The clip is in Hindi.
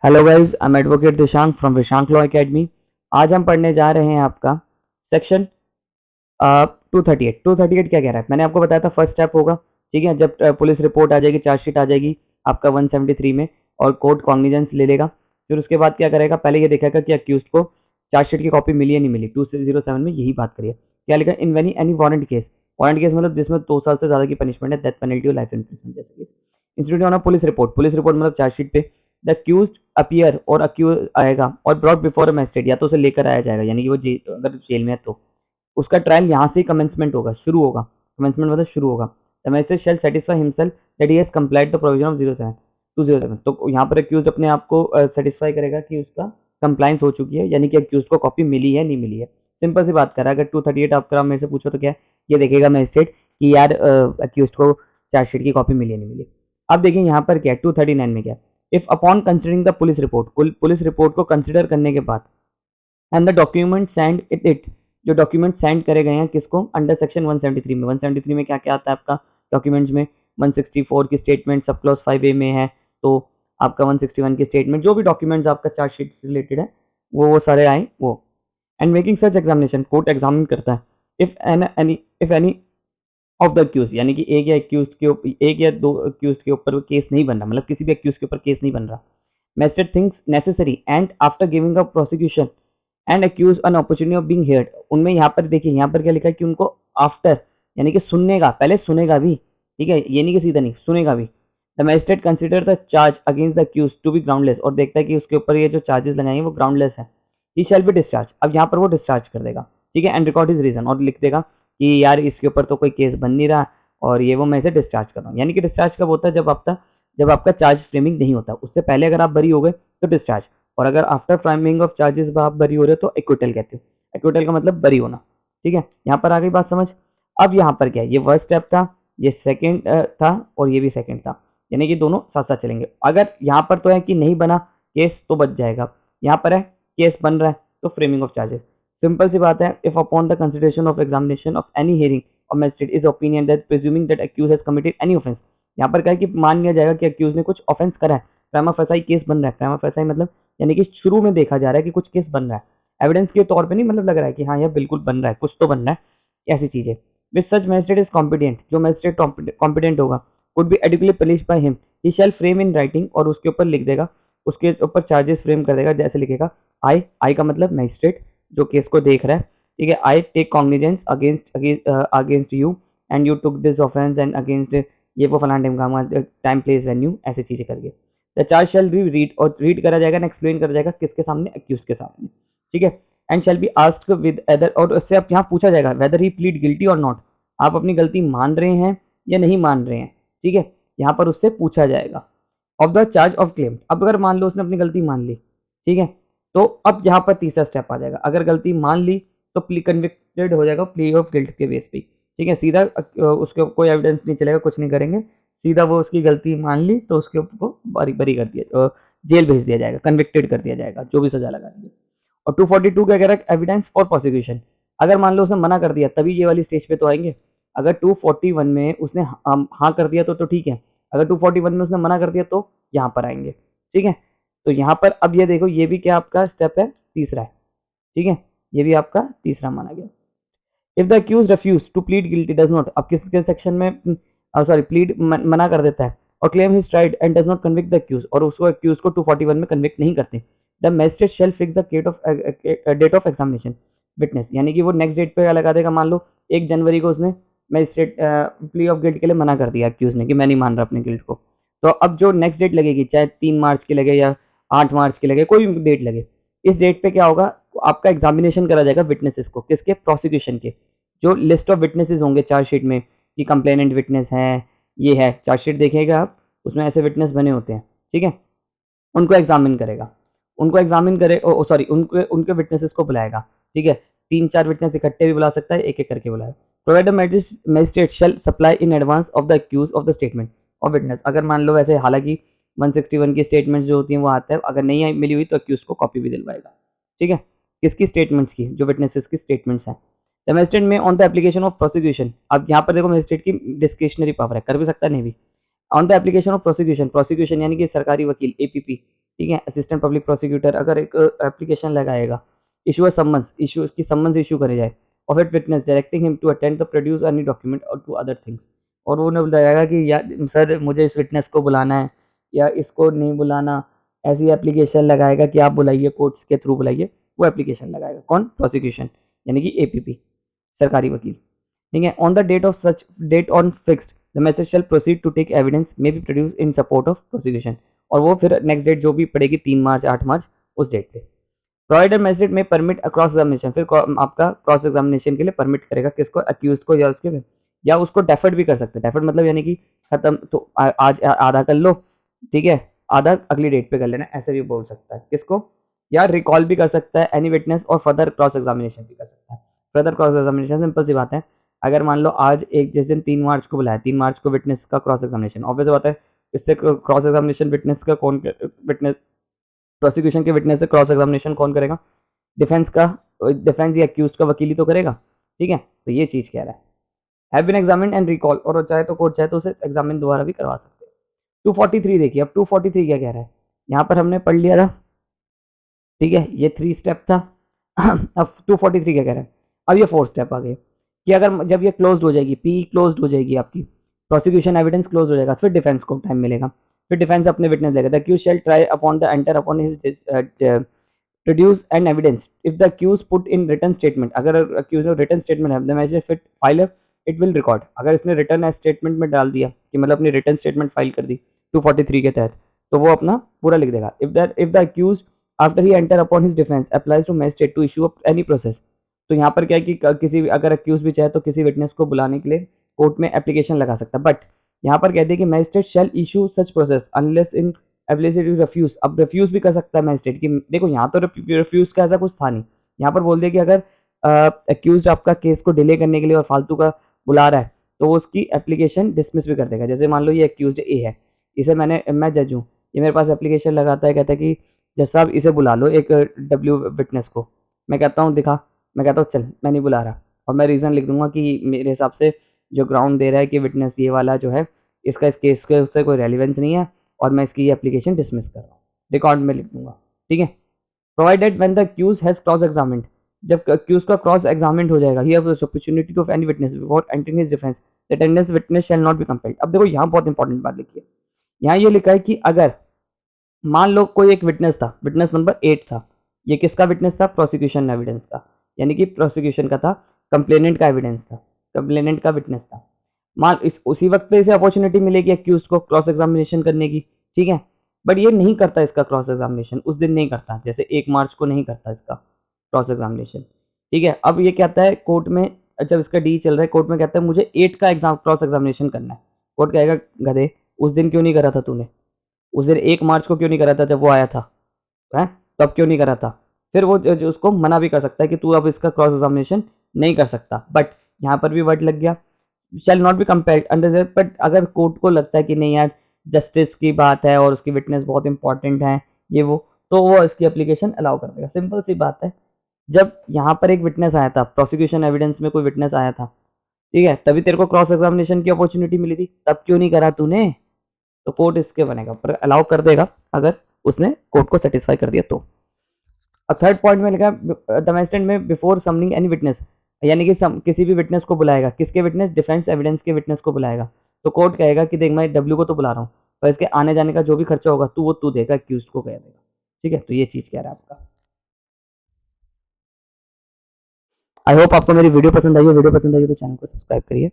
Hello guys, I am advocate Dishank from Vishank law academy. आज हम पढ़ने जा रहे हैं आपका सेक्शन 238। 238 क्या कह रहा है? मैंने आपको बताया था फर्स्ट स्टेप होगा, ठीक है। जब पुलिस रिपोर्ट आ जाएगी, चार्जशीट आ जाएगी आपका 173 में और कोर्ट कॉग्निजेंस ले लेगा। फिर उसके बाद क्या करेगा? पहले ये देखेगा कि अक्यूज को चार्जशीट की कॉपी मिली या नहीं मिली। 207 में यही बात करिए। क्या लिखा? In any warrant case. Warrant case मतलब जिसमें 2 साल से ज़्यादा की पनिशमेंट है, डेथ पेनल्टी और लाइफ इम्प्रिजमेंट जैसे case. Institute on police report. Police report मतलब चार्जशीट पे द अक्यूज्ड अपीयर और अक्यूज आएगा और ब्रॉट बिफोर अ मैजिस्ट्रेट, या तो उसे लेकर आया जाएगा, यानी कि वो अगर जेल में है तो उसका ट्रायल यहाँ से कमेंसमेंट होगा, शुरू होगा। कमेंसमेंट मतलब शुरू होगा। The magistrate shell satisfy himself that he has complied the provision of 207। तो यहाँ पर अक्यूज अपने आप को सेटिस्फाई करेगा कि उसका कंप्लाइंस हो चुकी है, यानी कि अक्यूज को कॉपी मिली है नहीं मिली है। सिंपल सी बात कर रहा है। अगर 238 आपका मेरे से पूछो तो क्या है? ये देखेगा मैजिस्ट्रेट कि यार अक्यूज को चार्जशीट की कॉपी मिली है नहीं मिली। अब देखिए यहाँ पर क्या है 239 में क्या है? If upon considering the police report, police report को कंसिडर करने के बाद and the document send it जो डॉक्यूमेंट सेंड करे गए हैं किसको? अंडर सेक्शन 173 में। 173 में क्या क्या आता है आपका डॉक्यूमेंट्स में? 164 की स्टेटमेंट सब क्लॉज 5A में है, तो आपका 161 की स्टेटमेंट, जो भी डॉक्यूमेंट्स आपका चार्जशीट से रिलेटेड है वो सारे आए वो। And making such examination, court examine करता है। If any of the accused, यानी कि एक या अक्यूज के एक या दो अक्यूज के ऊपर केस नहीं बन रहा, मतलब किसी भी अक्यूज के ऊपर केस नहीं बन रहा। Magistrate thinks necessary and after giving a prosecution and accused an opportunity of being heard. उनमें यहाँ पर देखिए, यहाँ पर क्या लिखा है कि उनको आफ्टर, यानी कि सुनने का, पहले सुनेगा भी, ठीक है, ये नहीं कि सीधा नहीं, सुनेगा भी। The magistrate consider the charge against the accused to be groundless, और देखता है कि उसके ऊपर ये जो चार्जेस लगाए हैं वो ग्राउंडलेस है। ही शैल बी डिस्चार्ज। अब यहाँ पर वो डिस्चार्ज कर देगा, ठीक है। एंड रिकॉर्ड इज रीजन, और लिख देगा कि यार इसके ऊपर तो कोई केस बन नहीं रहा और ये वो मैं इसे डिस्चार्ज कर रहा हूँ। यानी कि डिस्चार्ज कब होता है? जब आपका चार्ज फ्रेमिंग नहीं होता, उससे पहले अगर आप बरी हो गए तो डिस्चार्ज, और अगर आफ्टर फ्रेमिंग ऑफ चार्जेस आप बरी हो रहे हो तो एक्विटल कहते हो। एक्विटल का मतलब बरी होना, ठीक है। यहाँ पर आ गई बात समझ। अब यहाँ पर क्या है? ये फर्स्ट स्टेप था, ये सेकेंड था और ये भी सेकेंड था, यानी कि दोनों साथ साथ चलेंगे। अगर यहाँ पर तो है कि नहीं बना केस तो बच जाएगा, यहाँ पर है केस बन रहा है तो फ्रेमिंग ऑफ चार्जेस। सिंपल सी बात है। If upon the consideration of examination of any hearing of magistrate is opinion that presuming that accused has committed any offence, यहाँ पर क्या है कि मान लिया जाएगा कि अक्यूज ने कुछ ऑफेंस करा है, प्राइमा फेसाई केस बन रहा है। प्राइमा फेसाई मतलब यानी कि शुरू में देखा जा रहा है कि कुछ केस बन रहा है, एविडेंस के तौर पे नहीं, मतलब लग रहा है कि हाँ यह बिल्कुल बन रहा है, कुछ तो बन रहा है, ऐसी चीजें। Which such magistrate is competent, जो मैजिस्ट्रेट कॉम्पिटेंट होगा, could be adequately punished by him, he shall frame in writing, और उसके ऊपर लिख देगा, उसके ऊपर चार्जेस फ्रेम कर देगा। जैसे लिखेगा आई का मतलब मैजिस्ट्रेट जो केस को देख रहा है, ठीक है। I take cognizance against you and you took this offence and against ये वो फलाना टाइम प्लेस वेन्यू, ऐसी चीजें करके the charge shall be read, और रीड करा जाएगा ना, एक्सप्लेन करा जाएगा किसके सामने? अक्यूज के सामने, ठीक है। And shall be asked with other, और उससे अब यहाँ पूछा जाएगा वेदर ही प्लीड गिल्टी और नॉट, आप अपनी गलती मान रहे हैं या नहीं मान रहे हैं, ठीक है। यहाँ पर उससे पूछा जाएगा of the charge of claim. अब अगर मान लो उसने अपनी गलती मान ली, ठीक है, तो अब यहाँ पर तीसरा स्टेप आ जाएगा। अगर गलती मान ली तो प्ली कन्विक्टेड हो जाएगा प्ली ऑफ गिल्ट के बेस पे, ठीक है। सीधा उसके कोई एविडेंस नहीं चलेगा, कुछ नहीं करेंगे, सीधा वो उसकी गलती मान ली तो उसके ऊपर को बरी कर दिया, जेल भेज दिया जाएगा, कन्विक्टेड कर दिया जाएगा, जो भी सजा लगाएंगे। और 242 क्या कह रहा है? Evidence for prosecution. अगर मान लो उसने मना कर दिया तभी ये वाली स्टेज पे तो आएंगे। अगर 241 में उसने हाँ कर दिया तो ठीक है, अगर 241 में उसने मना कर दिया तो यहाँ पर आएंगे, ठीक है। तो यहाँ पर अब ये देखो, ये भी क्या आपका स्टेप है? तीसरा है, ठीक है। ये भी आपका तीसरा माना गया। If the accused refuse to plead guilty does not, अब किस सेक्शन में सॉरी प्लीड मना कर देता है और claim his right and does not convict the accused, और उसको अक्यूज को 241 में कन्विक्ट नहीं करते, the magistrate shall fix the date of examination witness, यानी कि वो नेक्स्ट डेट पे लगा देगा। मान लो 1 जनवरी को उसने मैजिस्ट्रेट प्ली ऑफ गिल्ट के लिए मना कर दिया अक्यूज ने कि मैं नहीं मान रहा अपने गिल्ट को, तो अब जो नेक्स्ट डेट लगेगी, चाहे 3 मार्च की लगे या 8 मार्च की लगे, कोई भी डेट लगे, इस डेट पे क्या होगा? आपका एग्जामिनेशन करा जाएगा विटनेसेस को, किसके? प्रोसिक्यूशन के। जो लिस्ट ऑफ विटनेसेस होंगे चार्जशीट में कि कंप्लेनेंट विटनेस है, ये है, चार्जशीट देखिएगा आप, उसमें ऐसे विटनेस बने होते हैं, ठीक है। उनको एग्जामिन करेगा, उनको एग्जामिन करे सॉरी उनके उनके विटनेसेस को बुलाएगा, ठीक है। 3-4 विटनेस इकट्ठे भी बुला सकता है, एक एक करके बुलाएगा। Provide magistrate shall supply in advance of the accused of the statement of witness. अगर मान लो वैसे, हालांकि 161 की स्टेटमेंट्स जो होती हैं वो आता है, अगर नहीं मिली हुई तो अक्यूज को कॉपी भी दिलवाएगा, ठीक है। किसकी स्टेटमेंट्स की? जो विटनेसेस की स्टेटमेंट्स हैं। द मैजिस्ट्रेट में on the application of prosecution, अब यहाँ पर देखो मैजिस्ट्रेट की डिस्क्रिशनरी पावर है, कर भी सकता है नहीं भी। On the application of prosecution, prosecution यानी कि सरकारी वकील, एपीपी, ठीक है। असिस्टेंट पब्लिक प्रोसिक्यूटर अगर एक एप्लीकेशन लगाएगा, इशू अ समन्स, इशू की समन्स इशू करे जाए of it witness directing him to attend the produce any document और टू अदर थिंग्स, और वो उन्हें बताएगा कि या सर मुझे इस विटनेस को बुलाना है या इसको नहीं बुलाना, ऐसी एप्लीकेशन लगाएगा कि आप बुलाइए, कोर्ट्स के थ्रू बुलाइए, वो एप्लीकेशन लगाएगा कौन? प्रोसिक्यूशन, यानी कि एपीपी, सरकारी वकील, ठीक है। On the date of such date on fixed the message shall proceed to take evidence may be produce in support of prosecution, और वो फिर नेक्स्ट डेट जो भी पड़ेगी 3 मार्च 8 मार्च उस डेट पे प्रोवाइडर मैजिस्ट्रेट में परमिट क्रॉस एग्जामिनेशन, फिर आपका क्रॉस एग्जामिनेशन के लिए परमिट करेगा किसको? अक्यूज को या उसके, या उसको डेफर्ड भी कर सकते हैं। डेफर्ड मतलब यानी कि खत्म तो आज आधा कर लो, ठीक है, आधा अगली डेट पे कर लेना, ऐसे भी बोल सकता है किसको? या रिकॉल भी कर सकता है एनी विटनेस और फर्दर क्रॉस एग्जामिनेशन भी कर सकता है। फर्दर क्रॉस एग्जामिनेशन सिंपल सी बात है, अगर मान लो आज एक जिस दिन 3 मार्च को बुलाया, 3 मार्च को विटनेस का क्रॉस एग्जामिनेशन, ऑब्वियस बात है इससे क्रॉस एग्जामिनेशन विटनेस का कौन, विटनेस प्रोसिक्यूशन के विटनेस से क्रॉस एग्जामिनेशन कौन करेगा? डिफेंस का, डिफेंस या अक्यूज का वकील ही तो करेगा, ठीक है। तो ये चीज कह रहा है have been examined and recall, और चाहे तो कोर्ट चाहे तो उसे एग्जामिन दोबारा भी करवा सकते हैं। 243 देखिए, अब 243 क्या कह रहा है, यहाँ पर हमने पढ़ लिया था, ठीक है, ये 3 स्टेप था। अब 243 क्या कह रहा है, अब ये 4 स्टेप आ गए कि अगर जब ये क्लोज हो जाएगी, पी क्लोज हो जाएगी आपकी, प्रोसिक्यूशन एविडेंस क्लोज हो जाएगा, फिर डिफेंस को टाइम मिलेगा, फिर डिफेंस अपने विटनेस देगा। The accused shall try upon the enter upon his produce an evidence if the accused put in written statement, अगर accused ने written statement है, the magistrate fit file it will record, अगर इसने written statement में डाल दिया कि मतलब अपनी written statement फाइल कर दी 243 के तहत, तो वो अपना पूरा लिख देगा। if the accused after he enter upon his defense applies to magistrate to issue any process, तो यहाँ पर क्या है कि किसी अगर accused भी चाहे तो किसी witness को बुलाने के लिए कोर्ट में एप्लीकेशन लगा सकता है, बट यहाँ पर कहते हैं कि magistrate shall issue such process unless in ability to refuse. अब रिफ्यूज भी कर सकता है मैजिस्ट्रेट की, देखो यहाँ तो रिफ्यूज का ऐसा कुछ था नहीं, यहाँ पर बोल दिया कि अगर एक्यूज आपका केस को डिले करने के लिए और फालतू का बुला रहा है तो वो उसकी एप्लीकेशन डिसमिस भी कर देगा। जैसे मान लो ये एक्यूज ए है, इसे मैं जज हूँ, ये मेरे पास एप्लीकेशन लगाता है, कहता है कि जज साहब इसे बुला लो एक डब्ल्यू विटनेस को, मैं कहता हूँ दिखा, मैं कहता हूँ चल मैं नहीं बुला रहा, और मैं रीज़न लिख दूंगा कि मेरे हिसाब से जो ग्राउंड दे रहा है कि विटनेस ये वाला जो है इसका इस केस के उससे कोई रेलिवेंस नहीं है और मैं इसकी एप्लीकेशन डिसमिस कर रहा हूँ, रिकॉर्ड में लिख दूंगा, ठीक है। Provided when the accused has cross examined, जब अक्यूज का क्रॉस एग्जामिन्ड हो जाएगा, he have the opportunity to any witness before entering his defence the attendance witness shall not be compelled. अब देखो यहाँ बहुत इंपॉर्टेंट बात लिखी है, यहाँ ये लिखा है कि अगर मान लो कोई एक विटनेस था, विटनेस नंबर 8 था, ये किसका विटनेस था? प्रोसिक्यूशन एविडेंस का, यानी कि प्रोसिक्यूशन का था, कंप्लेनेंट का एविडेंस था, कंप्लेनेंट का विटनेस था। मान इस उसी वक्त पे इसे अपॉर्चुनिटी मिलेगी एक्यूज को क्रॉस एग्जामिनेशन करने की, ठीक है, बट ये नहीं करता इसका क्रॉस एग्जामिनेशन, उस दिन नहीं करता, जैसे 1 मार्च को नहीं करता इसका क्रॉस एग्जामिनेशन, ठीक है। अब ये कहता है कोर्ट में, जब इसका डी चल रहा है, कोर्ट में कहता है मुझे 8 का एग्जाम क्रॉस एग्जामिनेशन करना है, कोर्ट कहेगा गधे उस दिन क्यों नहीं करा था तूने, उस दिन 1 मार्च को क्यों नहीं करा था जब वो आया था, है तब क्यों नहीं करा था? फिर वो जो उसको मना भी कर सकता है कि तू अब इसका क्रॉस एग्जामिनेशन नहीं कर सकता, बट यहाँ पर भी वर्ड लग गया शैल not be compared under, but अगर कोर्ट को लगता है कि नहीं यार जस्टिस की बात है और उसकी विटनेस बहुत इंपॉर्टेंट है ये वो, तो वो इसकी एप्लीकेशन अलाउ कर देगा। सिंपल सी बात है, जब यहाँ पर एक विटनेस आया था, प्रोसिक्यूशन एविडेंस में कोई विटनेस आया था, ठीक है, तभी तेरे को क्रॉस एग्जामिनेशन की अपॉर्चुनिटी मिली थी, तब क्यों नहीं करा तूने? तो कोर्ट इसके बनेगा, पर अलाउ कर देगा अगर उसने कोर्ट को सेटिस्फाई कर दिया तो। अब थर्ड पॉइंट में लिखा द मैजिस्ट्रेट में बिफोर समनिंग एनी विटनेस, यानी कि किसी भी विटनेस को बुलाएगा, किसके विटनेस? डिफेंस एविडेंस के विटनेस को बुलाएगा, तो कोर्ट कहेगा कि देख मैं डब्ल्यू को तो बुला रहा हूँ, पर इसके आने जाने का जो भी खर्चा होगा तू वो तू देगा, एक्यूज को कह देगा, ठीक है। तो ये चीज कह रहा है आपका। आई होप आपको मेरी वीडियो पसंद आई है, वीडियो पसंद आई है तो चैनल को सब्सक्राइब करिए।